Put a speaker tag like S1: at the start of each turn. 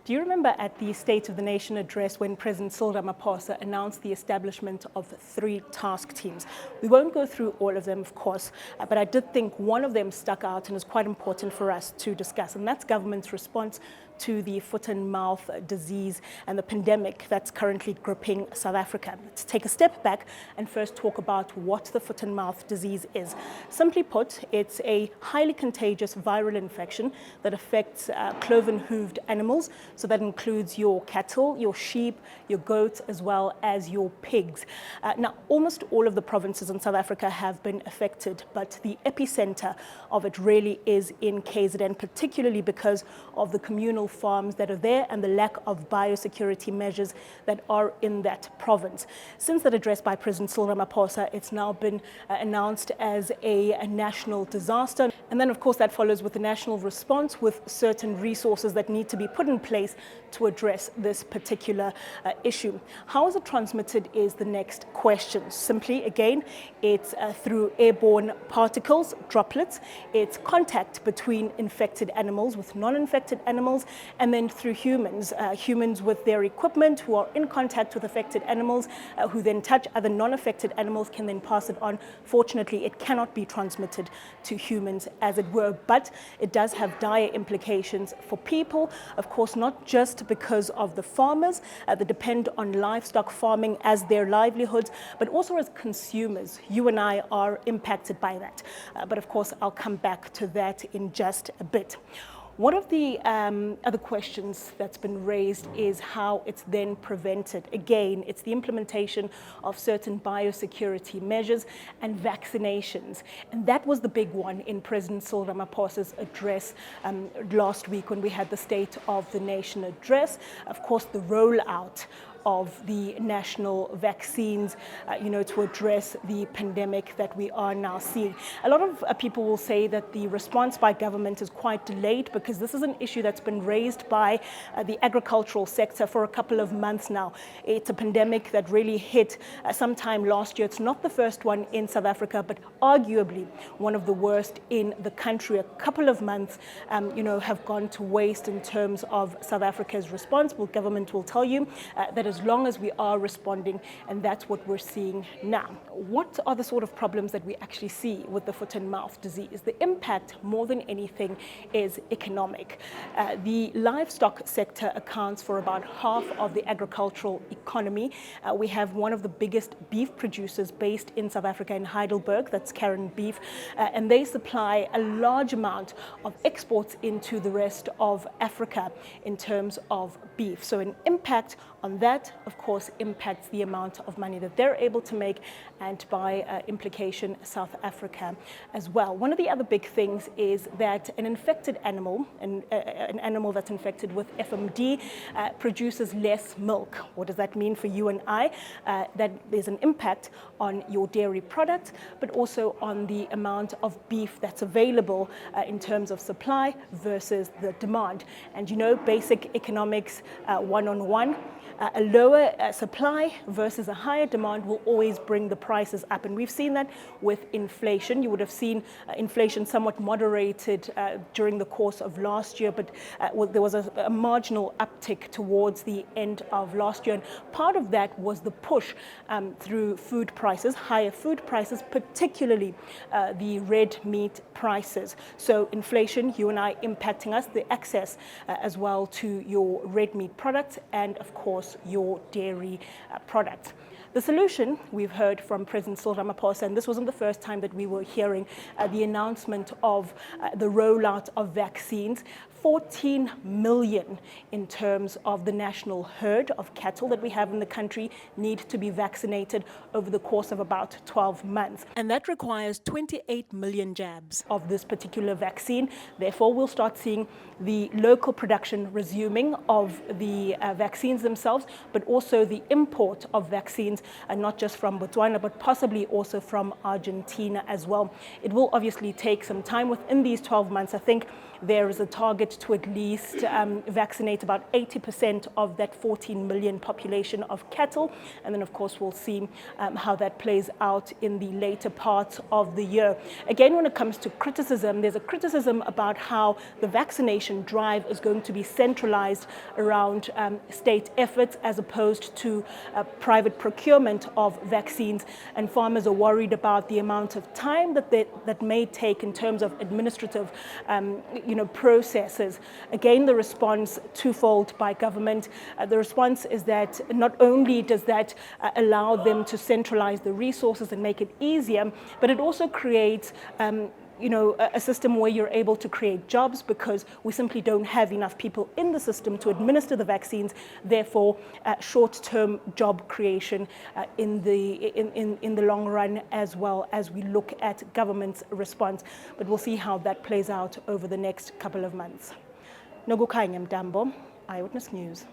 S1: Do you remember at the State of the Nation address when President Cyril Ramaphosa announced the establishment of 3 task teams? We won't go through all of them, of course, but I did think one of them stuck out and is quite important for us to discuss, and that's government's response to the foot and mouth disease and the pandemic that's currently gripping South Africa. Let's take a step back and first talk about what the foot and mouth disease is. Simply put, it's a highly contagious viral infection that affects cloven-hooved animals. So that includes your cattle, your sheep, your goats, as well as your pigs. Now, almost all of the provinces in South Africa have been affected, but the epicenter of it really is in KZN, particularly because of the communal farms that are there and the lack of biosecurity measures that are in that province. Since that address by President Cyril Ramaphosa, it's now been announced as a national disaster. And then, of course, that follows with the national response with certain resources that need to be put in place to address this particular issue. How is it transmitted is the next question. Simply, again, it's through airborne particles, droplets. It's contact between infected animals with non-infected animals, and then through humans, humans with their equipment who are in contact with affected animals, who then touch other non-affected animals, can then pass it on. Fortunately, it cannot be transmitted to humans, as it were, but it does have dire implications for people, of course, not just because of the farmers that depend on livestock farming as their livelihoods, but also as consumers. You and I are impacted by that. But of course, I'll come back to that in just a bit. One of the other questions that's been raised is how it's then prevented. Again, it's the implementation of certain biosecurity measures and vaccinations. And that was the big one in President Cyril Ramaphosa's address last week when we had the State of the Nation address. Of course, the rollout of the national vaccines, to address the pandemic that we are now seeing. A lot of people will say that the response by government is quite delayed because this is an issue that's been raised by the agricultural sector for a couple of months now. It's a pandemic that really hit sometime last year. It's not the first one in South Africa, but arguably one of the worst in the country. A couple of months, have gone to waste in terms of South Africa's response. Well, government will tell you that as long as we are responding, and that's what we're seeing now. What are the sort of problems that we actually see with the foot and mouth disease? The impact, more than anything, is economic. The livestock sector accounts for about half of the agricultural economy. We have one of the biggest beef producers based in South Africa in Heidelberg, that's Karen Beef, and they supply a large amount of exports into the rest of Africa in terms of beef. So an impact on that, of course, impacts the amount of money that they're able to make, and by implication, South Africa as well. One of the other big things is that an infected animal, an animal that's infected with FMD, produces less milk. What does that mean for you and I? That there's an impact on your dairy product, but also on the amount of beef that's available in terms of supply versus the demand. And basic economics 101. A lower supply versus a higher demand will always bring the prices up. And we've seen that with inflation. You would have seen inflation somewhat moderated during the course of last year, but there was a marginal uptick towards the end of last year. And part of that was the push through food prices, higher food prices, particularly the red meat prices. So inflation, you and I, impacting us, the access as well to your red meat products, and of course your dairy products. The solution, we've heard from President Cyril Ramaphosa, and this wasn't the first time that we were hearing the announcement of the rollout of vaccines. 14 million in terms of the national herd of cattle that we have in the country need to be vaccinated over the course of about 12 months. And that requires 28 million jabs of this particular vaccine. Therefore, we'll start seeing the local production resuming of the vaccines themselves, but also the import of vaccines, not just from Botswana, but possibly also from Argentina as well. It will obviously take some time within these 12 months. I think there is a target to at least vaccinate about 80% of that 14 million population of cattle. And then, of course, we'll see how that plays out in the later part of the year. Again, when it comes to criticism, there's a criticism about how the vaccination drive is going to be centralized around state efforts as opposed to private procurement of vaccines. And farmers are worried about the amount of time that may take in terms of administrative processes. Again, the response twofold by government. The response is that not only does that allow them to centralize the resources and make it easier, but it also creates a system where you're able to create jobs, because we simply don't have enough people in the system to administer the vaccines. Therefore, short-term job creation in the long run, as well as we look at government's response. But we'll see how that plays out over the next couple of months. Nokukhanya Mntambo, Eyewitness News.